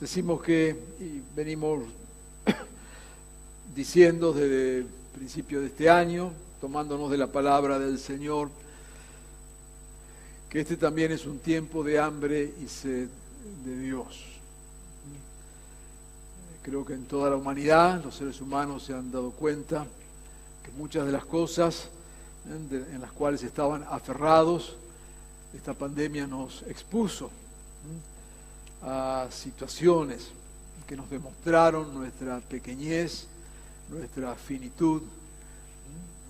Decimos que, y venimos diciendo desde el principio de este año, tomándonos de la palabra del Señor, que este también es un tiempo de hambre y sed de Dios. Creo que en toda la humanidad los seres humanos se han dado cuenta que muchas de las cosas en las cuales estaban aferrados, esta pandemia nos expuso a situaciones que nos demostraron nuestra pequeñez, nuestra finitud,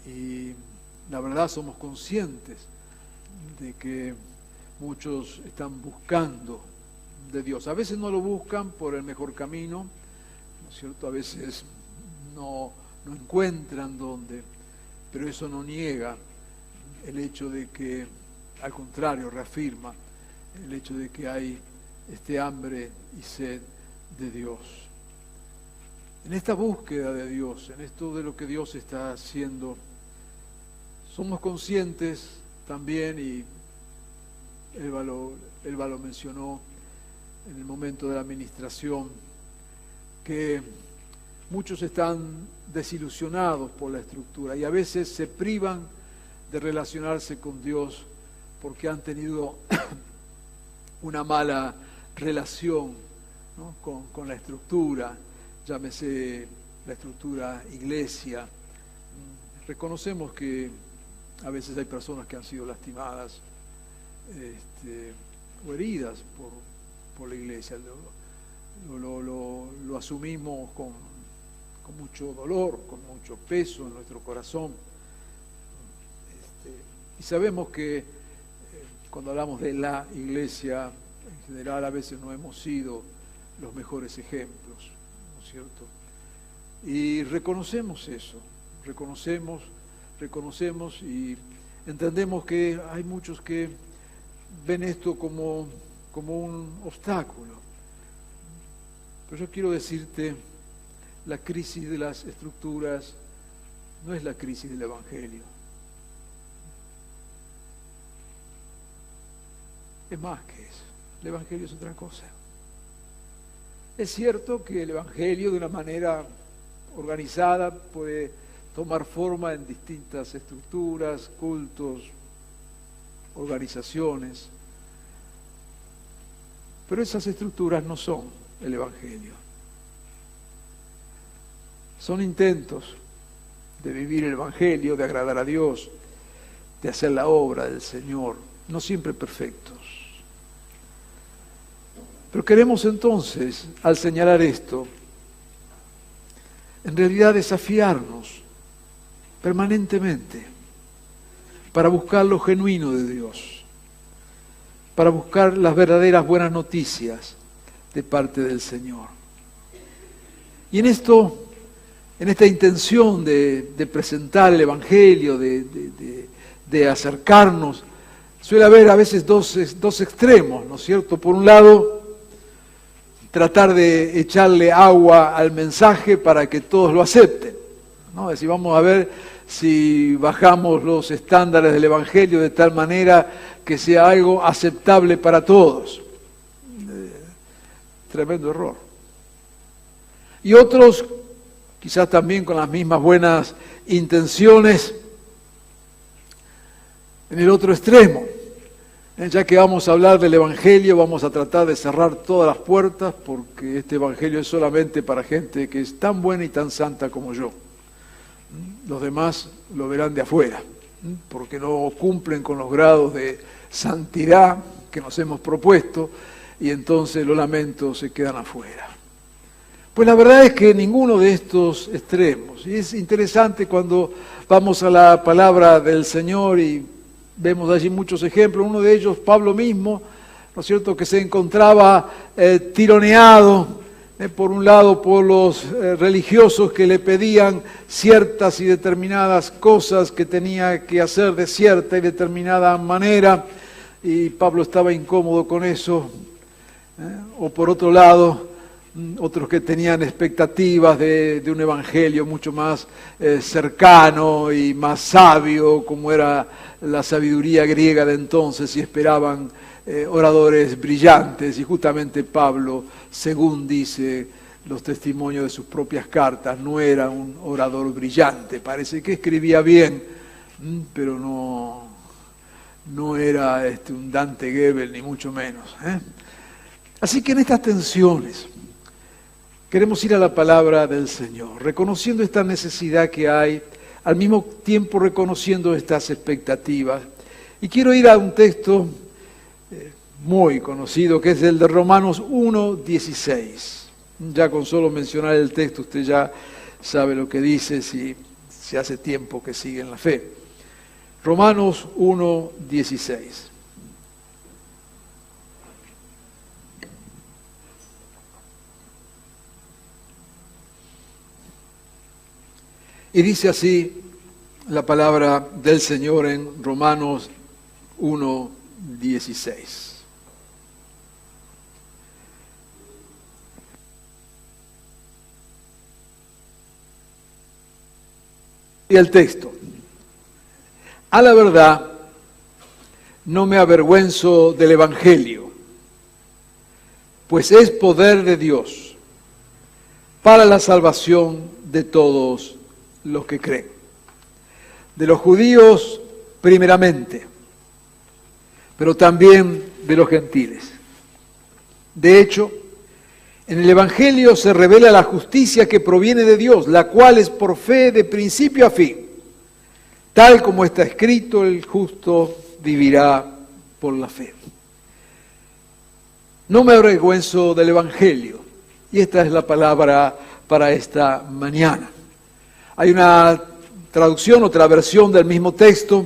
y la verdad somos conscientes de que muchos están buscando de Dios. A veces no lo buscan por el mejor camino, ¿no es cierto? A veces no encuentran dónde, pero eso no niega el hecho de que, al contrario, reafirma el hecho de que hay este hambre y sed de Dios. En esta búsqueda de Dios, en esto de lo que Dios está haciendo, somos conscientes también, y Elba lo mencionó en el momento de la administración, que muchos están desilusionados por la estructura y a veces se privan de relacionarse con Dios porque han tenido una mala relación, ¿no? con la estructura, llámese la estructura iglesia. Reconocemos que a veces hay personas que han sido lastimadas o heridas por la iglesia. Lo asumimos con mucho dolor, con mucho peso en nuestro corazón. Y sabemos que cuando hablamos de la iglesia, en general a veces no hemos sido los mejores ejemplos, ¿no es cierto? Y reconocemos eso, reconocemos y entendemos que hay muchos que ven esto como un obstáculo. Pero yo quiero decirte, la crisis de las estructuras no es la crisis del Evangelio. Es más que eso. El Evangelio es otra cosa. Es cierto que el Evangelio, de una manera organizada, puede tomar forma en distintas estructuras, cultos, organizaciones, pero esas estructuras no son el Evangelio. Son intentos de vivir el Evangelio, de agradar a Dios, de hacer la obra del Señor, no siempre perfectos. Pero queremos entonces, al señalar esto, en realidad desafiarnos permanentemente para buscar lo genuino de Dios, para buscar las verdaderas buenas noticias de parte del Señor. Y en esta intención de presentar el Evangelio, de acercarnos, suele haber a veces dos extremos, ¿no es cierto? Por un lado, tratar de echarle agua al mensaje para que todos lo acepten, ¿no? Es decir, vamos a ver si bajamos los estándares del Evangelio de tal manera que sea algo aceptable para todos. Tremendo error. Y otros, quizás también con las mismas buenas intenciones, en el otro extremo. Ya que vamos a hablar del Evangelio, vamos a tratar de cerrar todas las puertas, porque este Evangelio es solamente para gente que es tan buena y tan santa como yo. Los demás lo verán de afuera, porque no cumplen con los grados de santidad que nos hemos propuesto, y entonces los lamentos se quedan afuera. Pues la verdad es que ninguno de estos extremos, y es interesante cuando vamos a la palabra del Señor y vemos allí muchos ejemplos. Uno de ellos, Pablo mismo, ¿no es cierto?, que se encontraba tironeado, por un lado por los religiosos que le pedían ciertas y determinadas cosas que tenía que hacer de cierta y determinada manera, y Pablo estaba incómodo con eso. O por otro lado, otros que tenían expectativas de un evangelio mucho más cercano y más sabio, como era la sabiduría griega de entonces, y esperaban oradores brillantes, y justamente Pablo, según dice los testimonios de sus propias cartas, no era un orador brillante. Parece que escribía bien, pero no era un Dante Gebel, ni mucho menos. Así que en estas tensiones queremos ir a la palabra del Señor, reconociendo esta necesidad que hay, al mismo tiempo reconociendo estas expectativas. Y quiero ir a un texto muy conocido, que es el de Romanos 1:16. Ya con solo mencionar el texto usted ya sabe lo que dice, si hace tiempo que sigue en la fe. Romanos 1:16. Y dice así la palabra del Señor en Romanos 1:16. Y el texto: a la verdad, no me avergüenzo del Evangelio, pues es poder de Dios para la salvación de todos los que creen. De los judíos primeramente, pero también de los gentiles. De hecho, en el Evangelio se revela la justicia que proviene de Dios, la cual es por fe de principio a fin. Tal como está escrito, el justo vivirá por la fe. No me avergüenzo del Evangelio. Y esta es la palabra para esta mañana. Hay una traducción, otra versión del mismo texto,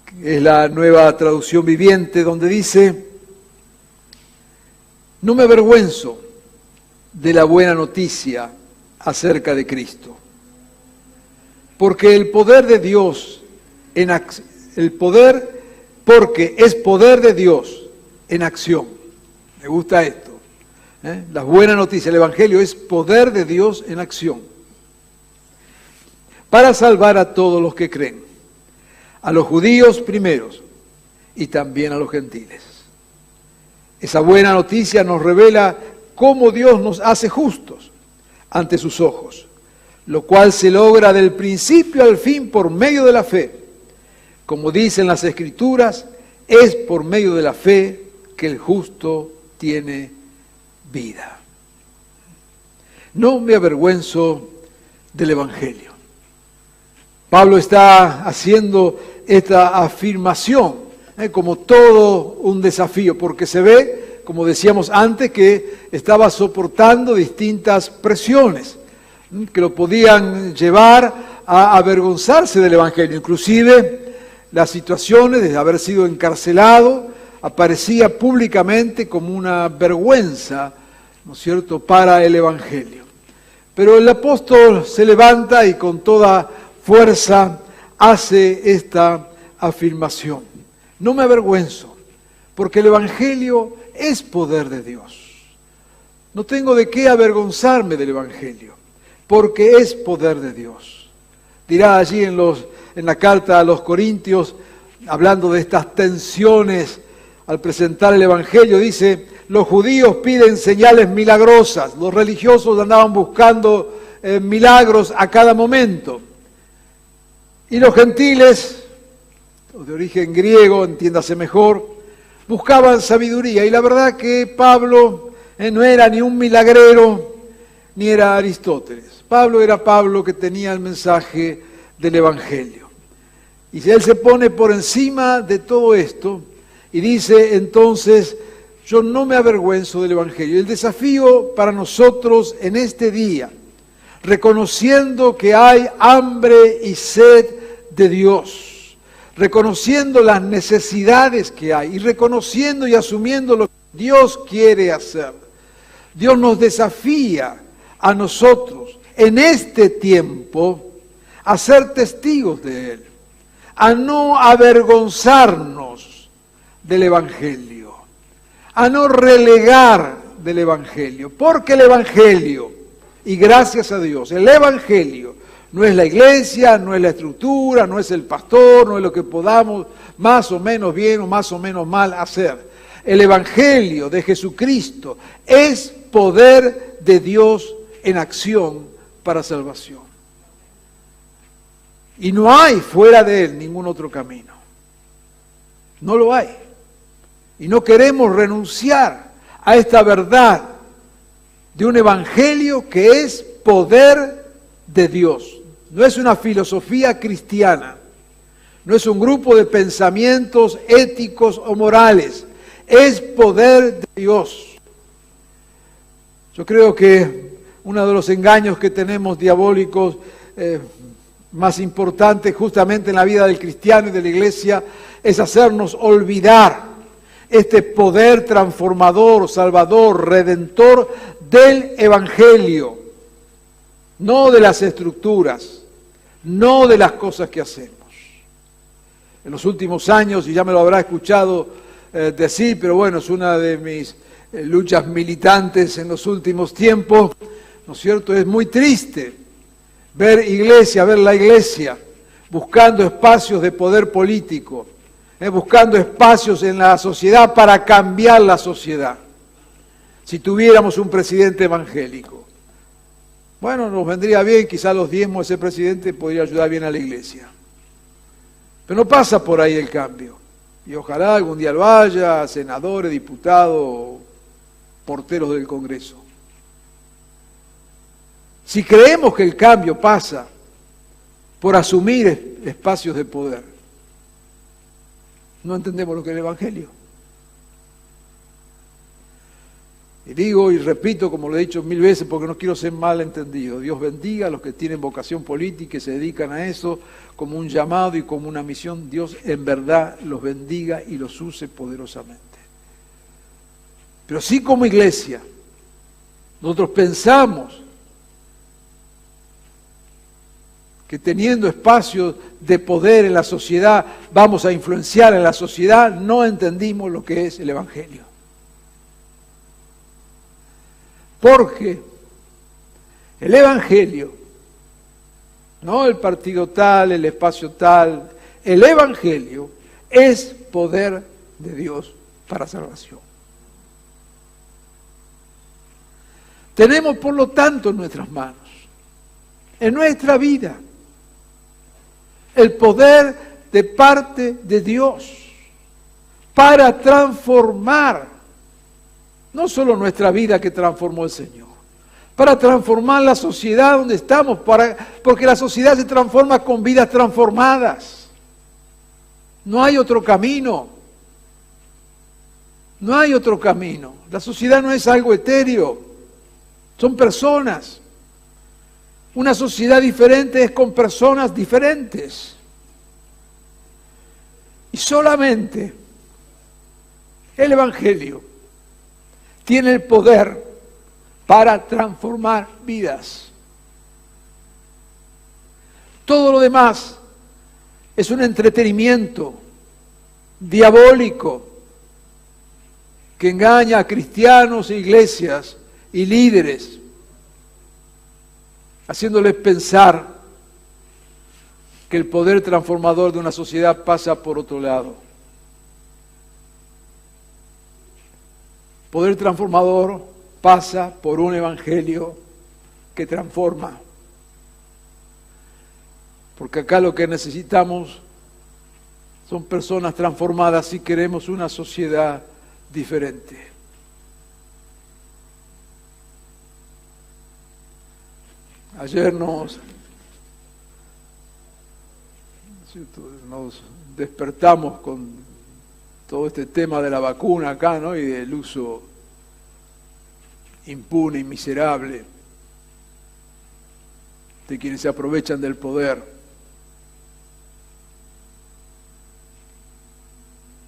que es la Nueva Traducción Viviente, donde dice: no me avergüenzo de la buena noticia acerca de Cristo, porque el poder de Dios porque es poder de Dios en acción. Me gusta esto. La buena noticia, el Evangelio es poder de Dios en acción, para salvar a todos los que creen, a los judíos primeros y también a los gentiles. Esa buena noticia nos revela cómo Dios nos hace justos ante sus ojos, lo cual se logra del principio al fin por medio de la fe. Como dicen las Escrituras, es por medio de la fe que el justo tiene vida. No me avergüenzo del Evangelio. Pablo está haciendo esta afirmación como todo un desafío, porque se ve, como decíamos antes, que estaba soportando distintas presiones que lo podían llevar a avergonzarse del Evangelio. Inclusive las situaciones de haber sido encarcelado aparecía públicamente como una vergüenza, ¿no es cierto?, para el Evangelio. Pero el apóstol se levanta y con toda fuerza hace esta afirmación: no me avergüenzo, porque el Evangelio es poder de Dios. No tengo de qué avergonzarme del Evangelio, porque es poder de Dios. Dirá allí en la carta a los Corintios, hablando de estas tensiones al presentar el Evangelio, dice: los judíos piden señales milagrosas, los religiosos andaban buscando milagros a cada momento. Y los gentiles, de origen griego, entiéndase mejor, buscaban sabiduría. Y la verdad que Pablo no era ni un milagrero, ni era Aristóteles. Pablo era Pablo, que tenía el mensaje del Evangelio. Y si él se pone por encima de todo esto y dice entonces: yo no me avergüenzo del Evangelio. El desafío para nosotros en este día, reconociendo que hay hambre y sed de Dios, reconociendo las necesidades que hay y reconociendo y asumiendo lo que Dios quiere hacer. Dios nos desafía a nosotros en este tiempo a ser testigos de Él, a no avergonzarnos del Evangelio, a no relegar del Evangelio, porque el Evangelio, y gracias a Dios, el Evangelio No es la iglesia, no es la estructura, no es el pastor, no es lo que podamos más o menos bien o más o menos mal hacer. El Evangelio de Jesucristo es poder de Dios en acción para salvación. Y no hay fuera de Él ningún otro camino. No lo hay. Y no queremos renunciar a esta verdad de un Evangelio que es poder de Dios. No es una filosofía cristiana, no es un grupo de pensamientos éticos o morales, es poder de Dios. Yo creo que uno de los engaños que tenemos diabólicos más importantes justamente en la vida del cristiano y de la iglesia es hacernos olvidar este poder transformador, salvador, redentor del Evangelio, no de las estructuras, no de las cosas que hacemos. En los últimos años, y ya me lo habrá escuchado decir, pero bueno, es una de mis luchas militantes en los últimos tiempos, ¿no es cierto? Es muy triste ver la iglesia buscando espacios de poder político, buscando espacios en la sociedad para cambiar la sociedad. Si tuviéramos un presidente evangélico, bueno, nos vendría bien, quizás los diezmos de ese presidente podría ayudar bien a la iglesia. Pero no pasa por ahí el cambio. Y ojalá algún día lo haya, senadores, diputados, porteros del Congreso. Si creemos que el cambio pasa por asumir espacios de poder, no entendemos lo que es el Evangelio. Y digo y repito, como lo he dicho 1000 veces, porque no quiero ser mal entendido. Dios bendiga a los que tienen vocación política y se dedican a eso como un llamado y como una misión. Dios en verdad los bendiga y los use poderosamente. Pero sí, como iglesia, nosotros pensamos que teniendo espacios de poder en la sociedad vamos a influenciar en la sociedad. No entendimos lo que es el Evangelio. Porque el Evangelio, no el partido tal, el espacio tal, el Evangelio es poder de Dios para salvación. Tenemos, por lo tanto, en nuestras manos, en nuestra vida, el poder de parte de Dios para transformar no solo nuestra vida que transformó el Señor, para transformar la sociedad donde estamos, porque la sociedad se transforma con vidas transformadas. No hay otro camino. No hay otro camino. La sociedad no es algo etéreo, son personas. Una sociedad diferente es con personas diferentes. Y solamente el Evangelio tiene el poder para transformar vidas. Todo lo demás es un entretenimiento diabólico que engaña a cristianos e iglesias y líderes, haciéndoles pensar que el poder transformador de una sociedad pasa por otro lado. Poder transformador pasa por un Evangelio que transforma. Porque acá lo que necesitamos son personas transformadas si queremos una sociedad diferente. Ayer nos despertamos con todo este tema de la vacuna acá, ¿no? Y del uso impune y miserable de quienes se aprovechan del poder.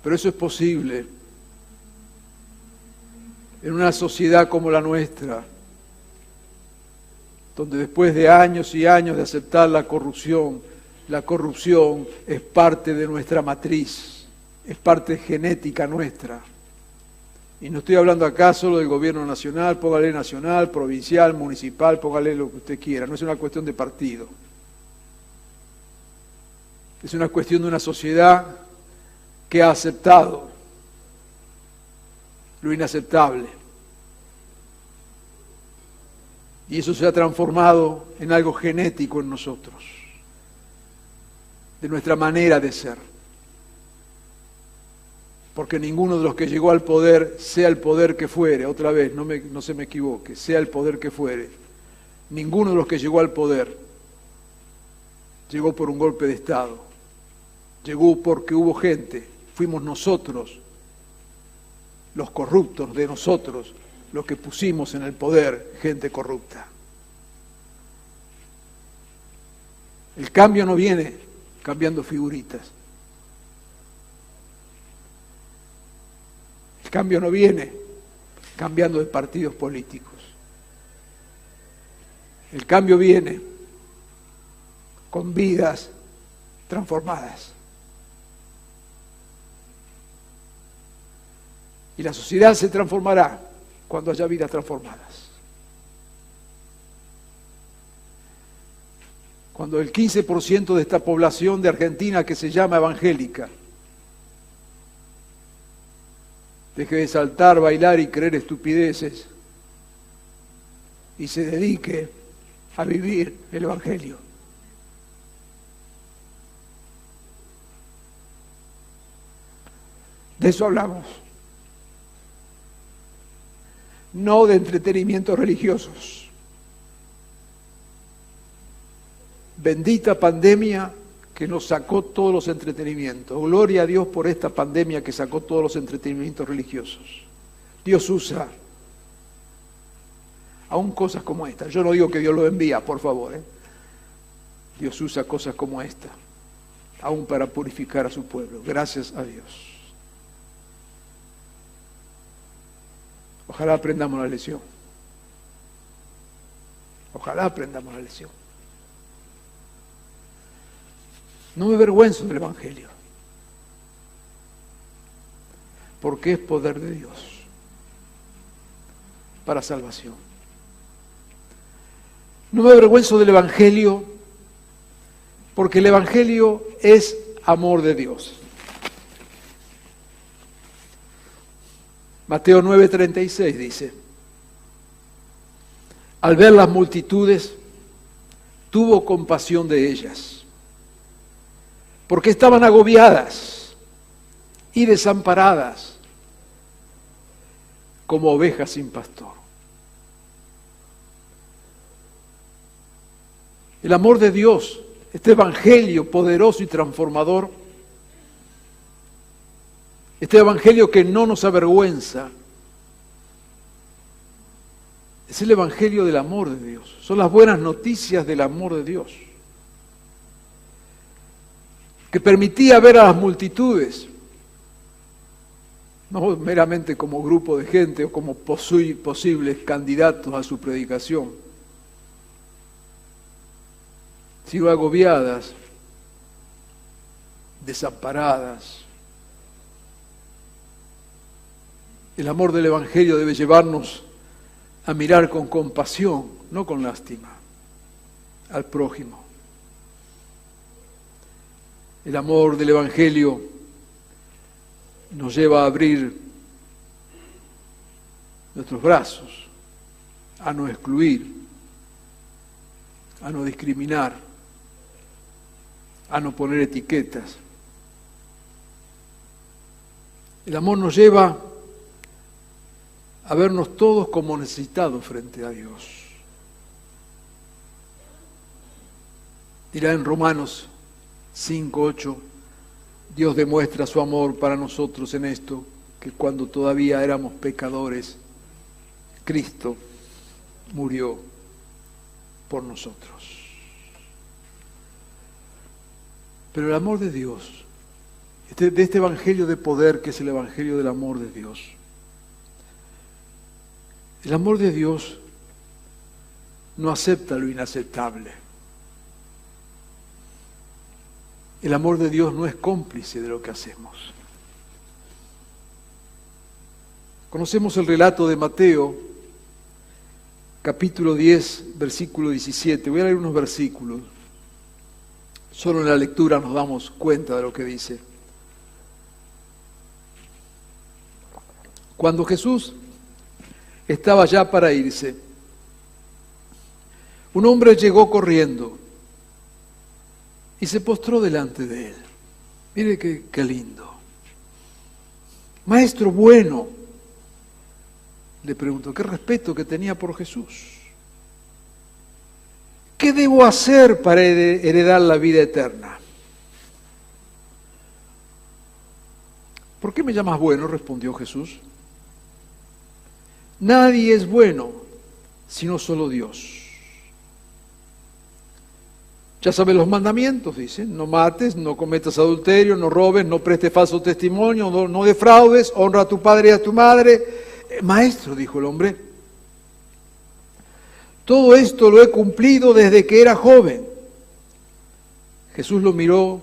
Pero eso es posible en una sociedad como la nuestra, donde después de años y años de aceptar la corrupción es parte de nuestra matriz. Es parte genética nuestra. Y no estoy hablando acá solo del gobierno nacional, póngale nacional, provincial, municipal, póngale lo que usted quiera. No es una cuestión de partido. Es una cuestión de una sociedad que ha aceptado lo inaceptable. Y eso se ha transformado en algo genético en nosotros, de nuestra manera de ser. Porque ninguno de los que llegó al poder, sea el poder que fuere, otra vez, no se me equivoque, sea el poder que fuere, ninguno de los que llegó al poder llegó por un golpe de Estado, llegó porque hubo gente, fuimos nosotros, los corruptos de nosotros, los que pusimos en el poder gente corrupta. El cambio no viene cambiando figuritas. El cambio no viene cambiando de partidos políticos. El cambio viene con vidas transformadas. Y la sociedad se transformará cuando haya vidas transformadas. Cuando el 15% de esta población de Argentina que se llama evangélica deje de saltar, bailar y creer estupideces y se dedique a vivir el Evangelio. De eso hablamos. No de entretenimientos religiosos. Bendita pandemia que nos sacó todos los entretenimientos. Gloria a Dios por esta pandemia que sacó todos los entretenimientos religiosos. Dios usa aún cosas como esta. Yo no digo que Dios lo envía, por favor. Dios usa cosas como esta, aún para purificar a su pueblo. Gracias a Dios. Ojalá aprendamos la lección. Ojalá aprendamos la lección. No me avergüenzo del Evangelio, porque es poder de Dios para salvación. No me avergüenzo del Evangelio, porque el Evangelio es amor de Dios. Mateo 9:36 dice: al ver las multitudes, tuvo compasión de ellas, porque estaban agobiadas y desamparadas como ovejas sin pastor. El amor de Dios, este evangelio poderoso y transformador, este evangelio que no nos avergüenza, es el evangelio del amor de Dios. Son las buenas noticias del amor de Dios, que permitía ver a las multitudes, no meramente como grupo de gente o como posibles candidatos a su predicación, sino agobiadas, desamparadas. El amor del Evangelio debe llevarnos a mirar con compasión, no con lástima, al prójimo. El amor del Evangelio nos lleva a abrir nuestros brazos, a no excluir, a no discriminar, a no poner etiquetas. El amor nos lleva a vernos todos como necesitados frente a Dios. Dirá en Romanos 5:8, Dios demuestra su amor para nosotros en esto, que cuando todavía éramos pecadores, Cristo murió por nosotros. Pero el amor de Dios, de este evangelio de poder que es el evangelio del amor de Dios, el amor de Dios no acepta lo inaceptable. El amor de Dios no es cómplice de lo que hacemos. Conocemos el relato de Mateo, capítulo 10, versículo 17. Voy a leer unos versículos. Solo en la lectura nos damos cuenta de lo que dice. Cuando Jesús estaba ya para irse, un hombre llegó corriendo y se postró delante de él. Mire qué lindo. Maestro bueno, le preguntó, qué respeto que tenía por Jesús. ¿Qué debo hacer para heredar la vida eterna? ¿Por qué me llamas bueno?, respondió Jesús. Nadie es bueno, sino solo Dios. Ya sabes los mandamientos, dice, no mates, no cometas adulterio, no robes, no prestes falso testimonio, no defraudes, honra a tu padre y a tu madre. Maestro, dijo el hombre, todo esto lo he cumplido desde que era joven. Jesús lo miró,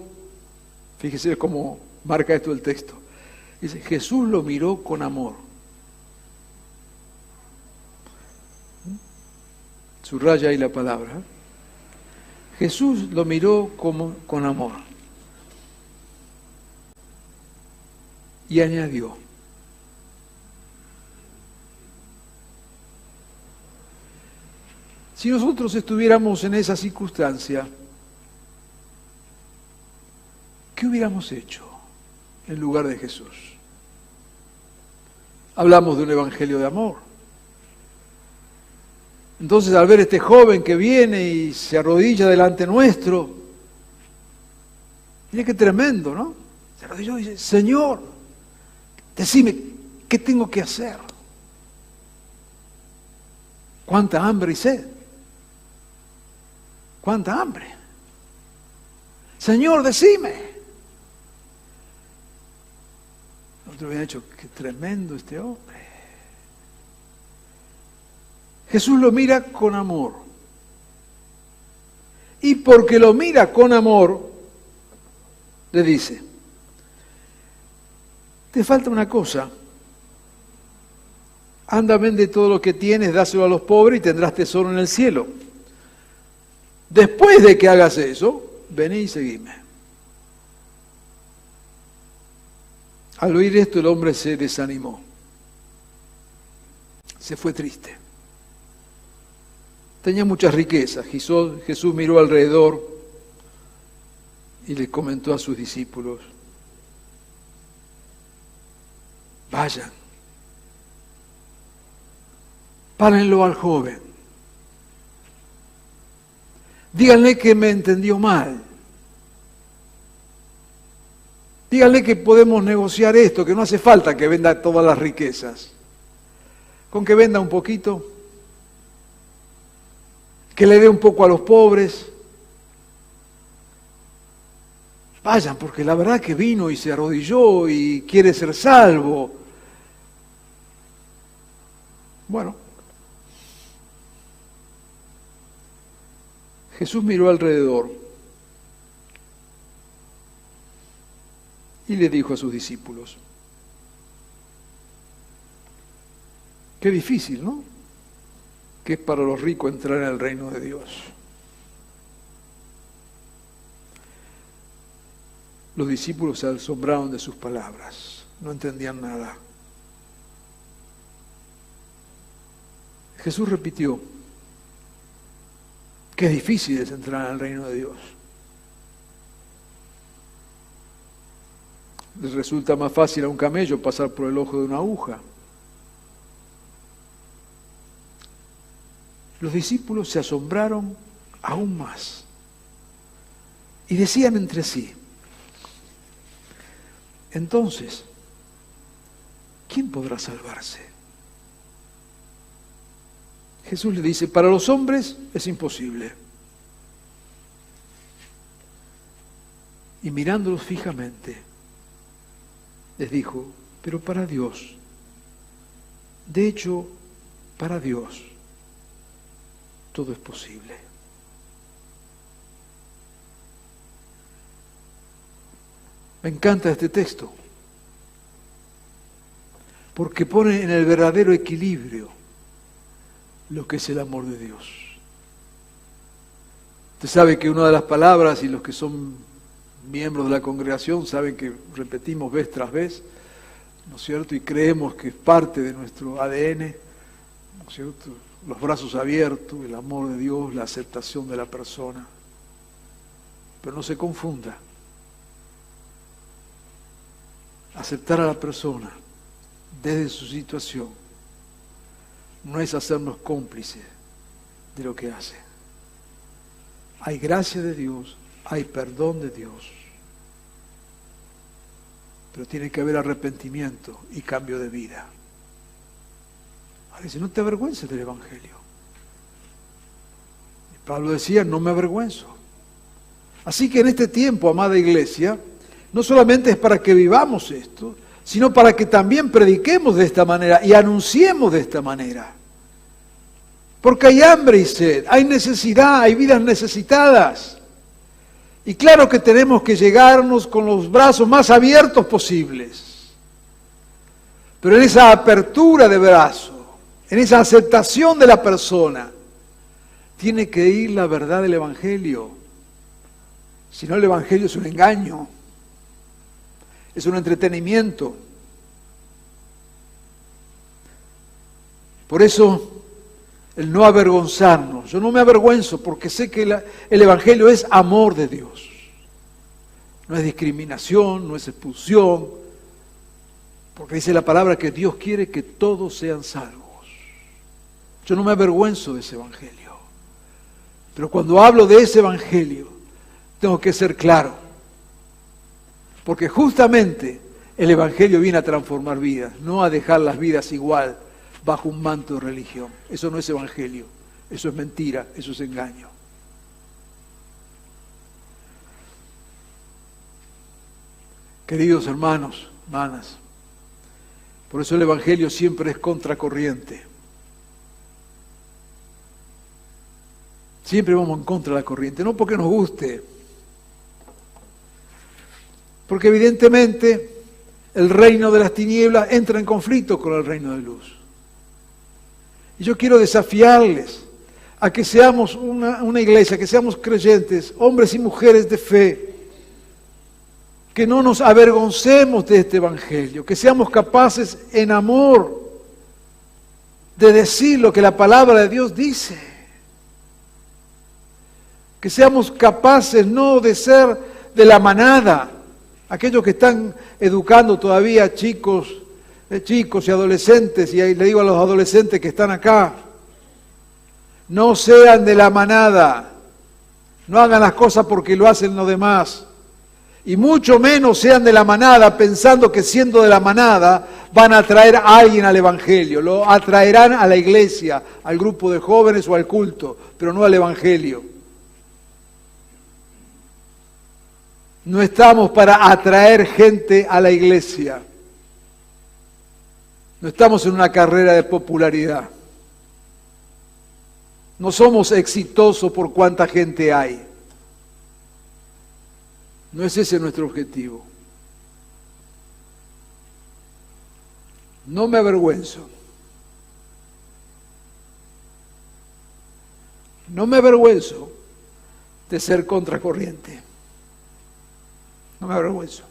fíjese cómo marca esto el texto. Dice, Jesús lo miró con amor. Subraya ahí la palabra. Jesús lo miró con amor. Y añadió, si nosotros estuviéramos en esa circunstancia, ¿qué hubiéramos hecho en lugar de Jesús? Hablamos de un evangelio de amor. Entonces, al ver este joven que viene y se arrodilla delante nuestro, mire qué tremendo, ¿no? Se arrodilló y dice, Señor, decime, ¿qué tengo que hacer? ¿Cuánta hambre y sed? ¿Cuánta hambre? Señor, decime. Nosotros habían dicho, qué tremendo este hombre. Jesús lo mira con amor. Y porque lo mira con amor, le dice, te falta una cosa. Anda, vende todo lo que tienes, dáselo a los pobres y tendrás tesoro en el cielo. Después de que hagas eso, vení y seguime. Al oír esto, el hombre se desanimó. Se fue triste. Tenía muchas riquezas. Jesús miró alrededor y le comentó a sus discípulos, vayan, párenlo al joven, díganle que me entendió mal, díganle que podemos negociar esto, que no hace falta que venda todas las riquezas, con que venda un poquito, que le dé un poco a los pobres. Vayan, porque la verdad que vino y se arrodilló y quiere ser salvo. Bueno, Jesús miró alrededor y le dijo a sus discípulos, qué difícil, ¿no?, que es para los ricos entrar en el reino de Dios. Los discípulos se asombraron de sus palabras, no entendían nada. Jesús repitió, qué difícil es entrar en el reino de Dios. Les resulta más fácil a un camello pasar por el ojo de una aguja. Los discípulos se asombraron aún más y decían entre sí, entonces, ¿quién podrá salvarse? Jesús le dice, para los hombres es imposible. Y mirándolos fijamente, les dijo, pero para Dios, de hecho, para Dios, todo es posible. Me encanta este texto, porque pone en el verdadero equilibrio lo que es el amor de Dios. Usted sabe que una de las palabras, y los que son miembros de la congregación saben que repetimos vez tras vez, ¿no es cierto? Y creemos que es parte de nuestro ADN, ¿no es cierto? Los brazos abiertos, el amor de Dios, la aceptación de la persona. Pero no se confunda. Aceptar a la persona desde su situación no es hacernos cómplices de lo que hace. Hay gracia de Dios, hay perdón de Dios, pero tiene que haber arrepentimiento y cambio de vida. Ahora dice, no te avergüences del Evangelio. Y Pablo decía, no me avergüenzo. Así que en este tiempo, amada iglesia, no solamente es para que vivamos esto, sino para que también prediquemos de esta manera y anunciemos de esta manera. Porque hay hambre y sed, hay necesidad, hay vidas necesitadas. Y claro que tenemos que llegarnos con los brazos más abiertos posibles. Pero en esa apertura de brazo, en esa aceptación de la persona, tiene que ir la verdad del Evangelio. Si no, el Evangelio es un engaño, es un entretenimiento. Por eso, el no avergonzarnos. Yo no me avergüenzo porque sé que el Evangelio es amor de Dios. No es discriminación, no es expulsión, porque dice la palabra que Dios quiere que todos sean salvos. Yo no me avergüenzo de ese Evangelio. Pero cuando hablo de ese Evangelio, tengo que ser claro. Porque justamente el Evangelio viene a transformar vidas, no a dejar las vidas igual bajo un manto de religión. Eso no es Evangelio, eso es mentira, eso es engaño. Queridos hermanos, hermanas, por eso el Evangelio siempre es contracorriente. Siempre vamos en contra de la corriente, no porque nos guste, porque evidentemente el reino de las tinieblas entra en conflicto con el reino de luz. Y yo quiero desafiarles a que seamos una iglesia, que seamos creyentes, hombres y mujeres de fe, que no nos avergoncemos de este Evangelio, que seamos capaces en amor de decir lo que la palabra de Dios dice, que seamos capaces no de ser de la manada, aquellos que están educando todavía chicos y adolescentes, y ahí le digo a los adolescentes que están acá, no sean de la manada, no hagan las cosas porque lo hacen los demás, y mucho menos sean de la manada pensando que siendo de la manada van a atraer a alguien al Evangelio, lo atraerán a la iglesia, al grupo de jóvenes o al culto, pero no al Evangelio. No estamos para atraer gente a la iglesia. No estamos en una carrera de popularidad. No somos exitosos por cuánta gente hay. No es ese nuestro objetivo. No me avergüenzo. No me avergüenzo de ser contracorriente. No me avergüenzo.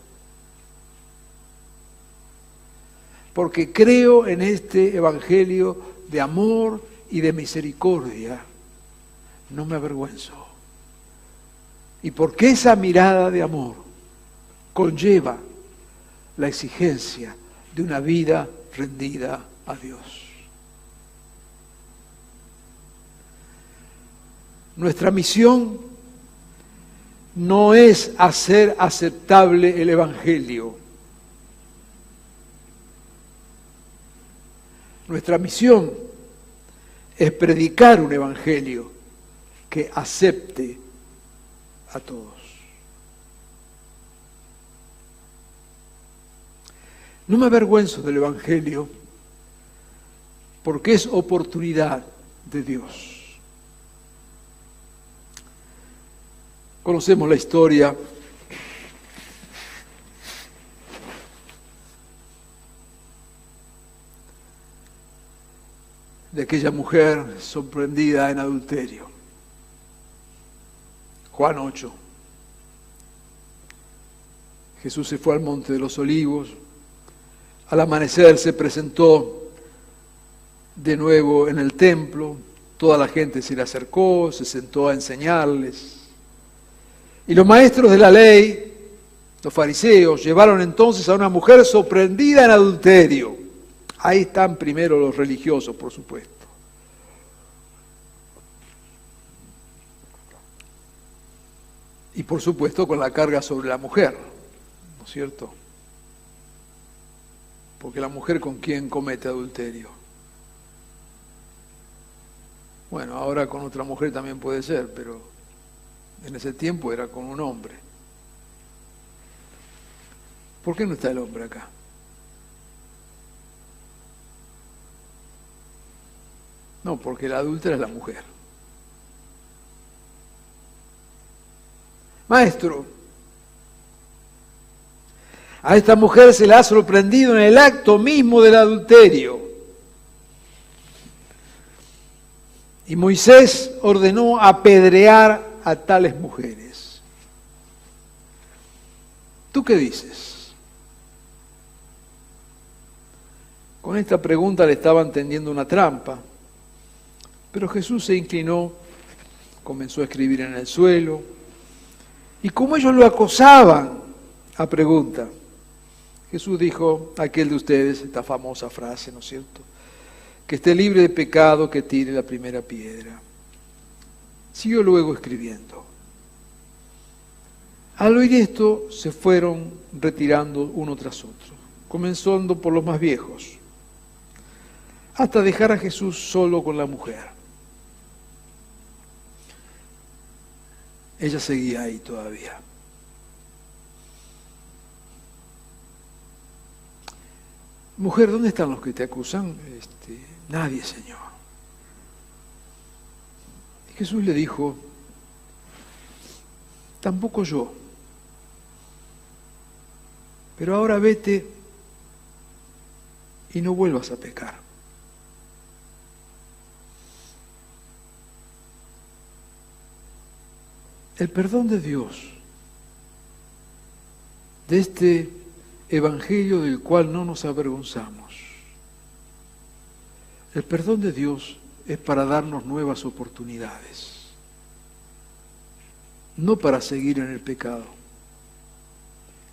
Porque creo en este Evangelio de amor y de misericordia. No me avergüenzo. Y porque esa mirada de amor conlleva la exigencia de una vida rendida a Dios. Nuestra misión no es hacer aceptable el Evangelio. Nuestra misión es predicar un Evangelio que acepte a todos. No me avergüenzo del Evangelio porque es oportunidad de Dios. Conocemos la historia de aquella mujer sorprendida en adulterio. Juan 8. Jesús se fue al Monte de los Olivos. Al amanecer se presentó de nuevo en el templo. Toda la gente se le acercó, se sentó a enseñarles. Y los maestros de la ley, los fariseos, llevaron entonces a una mujer sorprendida en adulterio. Ahí están primero los religiosos, por supuesto. Y por supuesto con la carga sobre la mujer, ¿no es cierto? Porque la mujer con quien comete adulterio. Bueno, ahora con otra mujer también puede ser, pero en ese tiempo era con un hombre. ¿Por qué no está el hombre acá? No, porque la adúltera es la mujer. Maestro, a esta mujer se la ha sorprendido en el acto mismo del adulterio. Y Moisés ordenó apedrear a tales mujeres. ¿Tú qué dices? Con esta pregunta le estaban tendiendo una trampa, pero Jesús se inclinó, comenzó a escribir en el suelo, y como ellos lo acosaban a pregunta, Jesús dijo a aquel de ustedes, esta famosa frase, ¿no es cierto?, que esté libre de pecado, que tire la primera piedra. Siguió luego escribiendo. Al oír esto, se fueron retirando uno tras otro, comenzando por los más viejos, hasta dejar a Jesús solo con la mujer. Ella seguía ahí todavía. Mujer, ¿dónde están los que te acusan? Nadie, Señor. Y Jesús le dijo, tampoco yo. Pero ahora vete y no vuelvas a pecar. El perdón de Dios, de este evangelio del cual no nos avergonzamos, el perdón de Dios es para darnos nuevas oportunidades, no para seguir en el pecado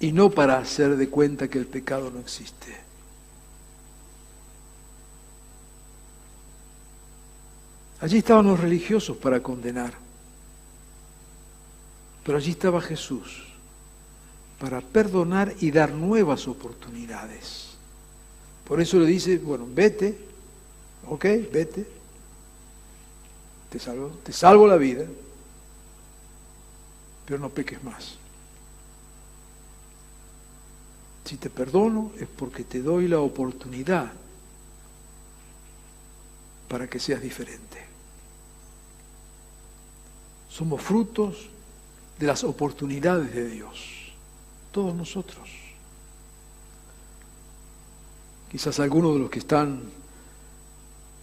y no para hacer de cuenta que el pecado no existe. Allí estaban los religiosos para condenar, pero allí estaba Jesús para perdonar y dar nuevas oportunidades. Por eso le dice, bueno, vete, ok, vete, te salvo la vida, pero no peques más. Si te perdono es porque te doy la oportunidad para que seas diferente. Somos frutos de las oportunidades de Dios, todos nosotros. Quizás algunos de los que están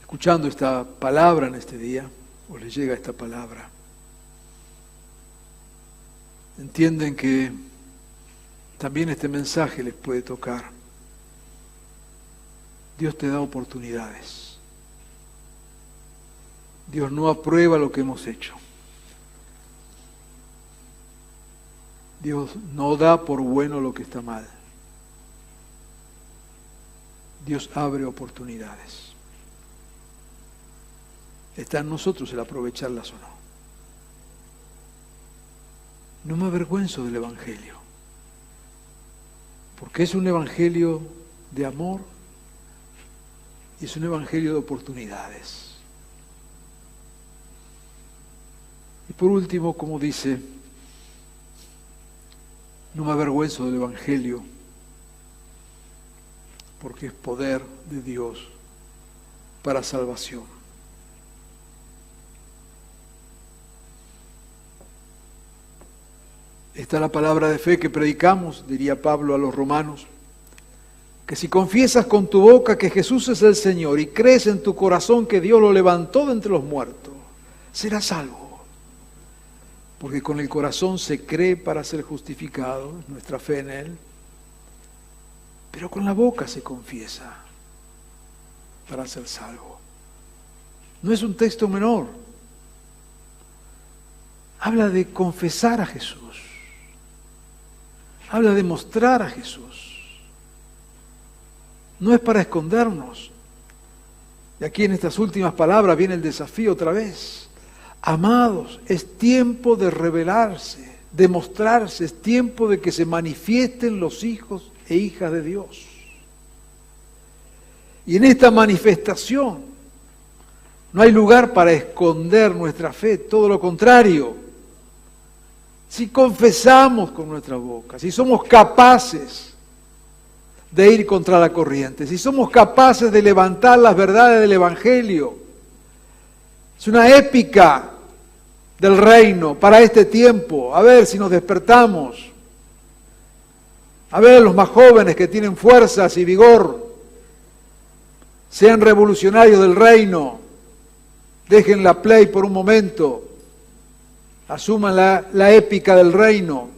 escuchando esta palabra en este día, o les llega esta palabra, entienden que también este mensaje les puede tocar. Dios te da oportunidades. Dios no aprueba lo que hemos hecho. Dios no da por bueno lo que está mal. Dios abre oportunidades. Está en nosotros el aprovecharlas o no. No me avergüenzo del Evangelio, porque es un Evangelio de amor y es un Evangelio de oportunidades. Y por último, como dice, no me avergüenzo del Evangelio, porque es poder de Dios para salvación. Esta es la palabra de fe que predicamos, diría Pablo a los romanos, que si confiesas con tu boca que Jesús es el Señor y crees en tu corazón que Dios lo levantó de entre los muertos, serás salvo. Porque con el corazón se cree para ser justificado, nuestra fe en Él, pero con la boca se confiesa para ser salvo. No es un texto menor. Habla de confesar a Jesús. Habla de mostrar a Jesús. No es para escondernos. Y aquí en estas últimas palabras viene el desafío otra vez. Amados, es tiempo de revelarse, de mostrarse, es tiempo de que se manifiesten los hijos e hijas de Dios. Y en esta manifestación no hay lugar para esconder nuestra fe, todo lo contrario. Si confesamos con nuestra boca, si somos capaces de ir contra la corriente, si somos capaces de levantar las verdades del Evangelio, es una épica del reino para este tiempo. A ver si nos despertamos. A ver los más jóvenes que tienen fuerzas y vigor, sean revolucionarios del reino. Dejen la play por un momento. Asuman la épica del reino.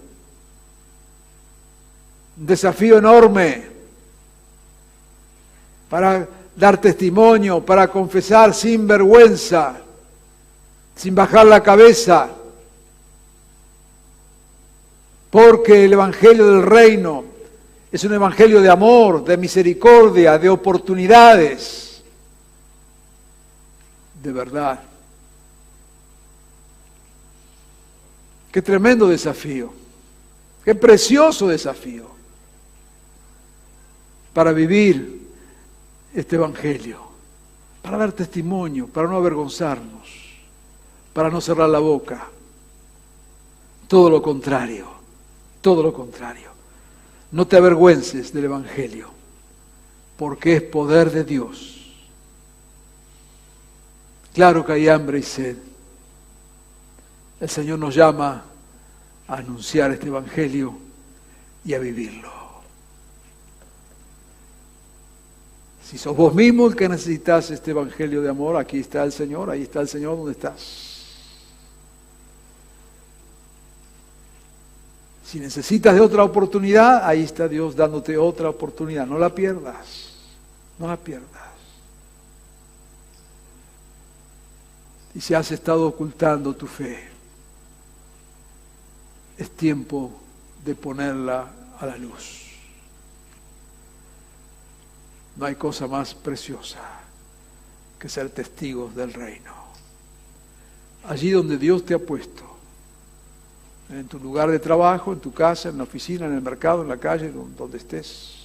Un desafío enorme para dar testimonio, para confesar sin vergüenza, sin bajar la cabeza, porque el Evangelio del Reino es un Evangelio de amor, de misericordia, de oportunidades, de verdad. Qué tremendo desafío, qué precioso desafío para vivir este Evangelio, para dar testimonio, para no avergonzarnos, para no cerrar la boca. Todo lo contrario, todo lo contrario. No te avergüences del Evangelio, porque es poder de Dios. Claro que hay hambre y sed. El Señor nos llama a anunciar este Evangelio y a vivirlo. Si sos vos mismo el que necesitas este Evangelio de amor, aquí está el Señor, ahí está el Señor donde estás. Si necesitas de otra oportunidad, ahí está Dios dándote otra oportunidad. No la pierdas, no la pierdas. Y si has estado ocultando tu fe, es tiempo de ponerla a la luz. No hay cosa más preciosa que ser testigos del reino. Allí donde Dios te ha puesto, en tu lugar de trabajo, en tu casa, en la oficina, en el mercado, en la calle, donde estés,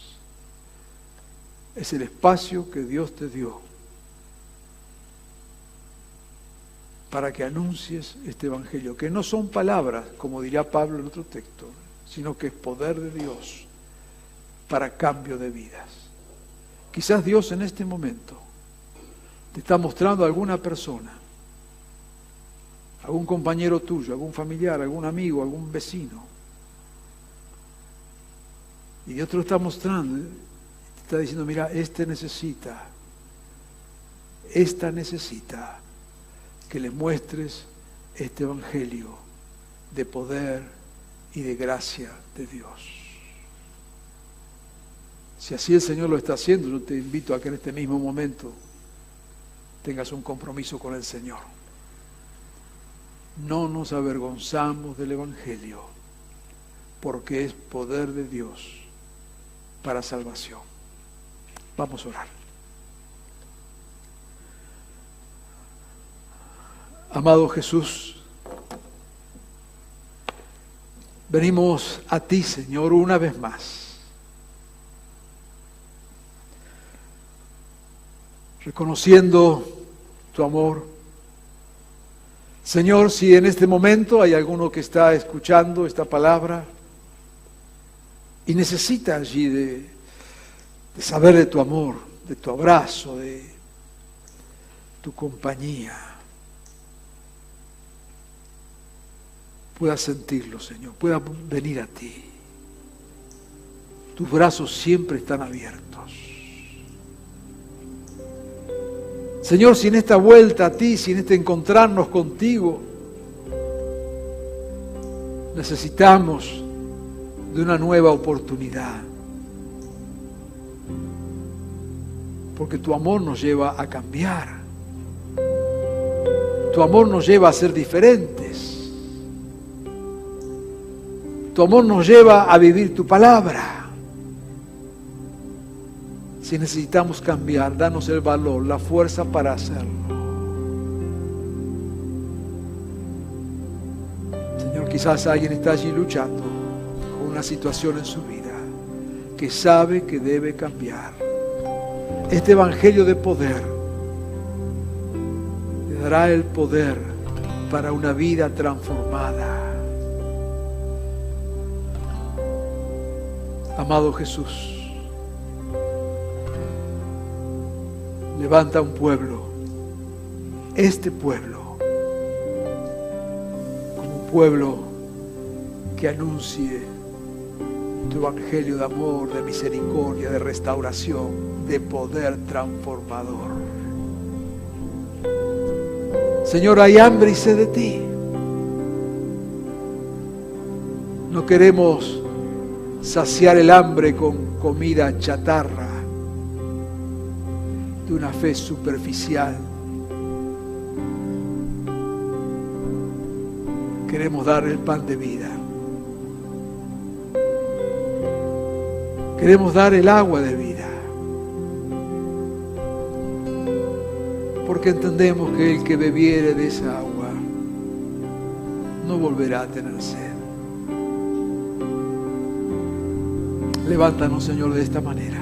es el espacio que Dios te dio para que anuncies este Evangelio, que no son palabras, como diría Pablo en otro texto, sino que es poder de Dios para cambio de vidas. Quizás Dios en este momento te está mostrando a alguna persona, algún compañero tuyo, algún familiar, algún amigo, algún vecino. Y Dios te lo está mostrando, te está diciendo, mira, esta necesita que le muestres este Evangelio de poder y de gracia de Dios. Si así el Señor lo está haciendo, yo te invito a que en este mismo momento tengas un compromiso con el Señor. No nos avergonzamos del Evangelio, porque es poder de Dios para salvación. Vamos a orar. Amado Jesús, venimos a ti, Señor, una vez más, reconociendo tu amor. Señor, si en este momento hay alguno que está escuchando esta palabra y necesita allí de saber de tu amor, de tu abrazo, de tu compañía, pueda sentirlo, Señor, pueda venir a ti. Tus brazos siempre están abiertos. Señor, si en esta vuelta a ti, si en este encontrarnos contigo, Necesitamos de una nueva oportunidad. Porque tu amor nos lleva a cambiar. Tu amor nos lleva a ser diferentes. Tu amor nos lleva a vivir tu palabra. Si necesitamos cambiar, danos el valor, la fuerza para hacerlo. Señor, quizás alguien está allí luchando con una situación en su vida que sabe que debe cambiar. Este evangelio de poder le dará el poder para una vida transformada. Amado Jesús, levanta un pueblo, este pueblo, como un pueblo que anuncie tu evangelio de amor, de misericordia, de restauración, de poder transformador. Señor, hay hambre y sed de ti. No queremos saciar el hambre con comida chatarra de una fe superficial. Queremos dar el pan de vida. Queremos dar el agua de vida. Porque entendemos que el que bebiere de esa agua no volverá a tener sed. Levántanos, Señor, de esta manera.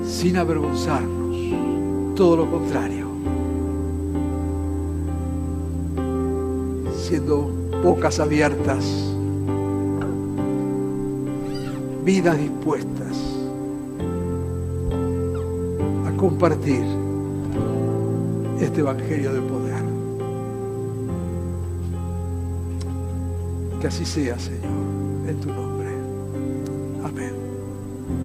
Sin avergonzarnos, todo lo contrario. Siendo bocas abiertas, vidas dispuestas a compartir este evangelio de poder. Que así sea, Señor, en tu nombre. Amén.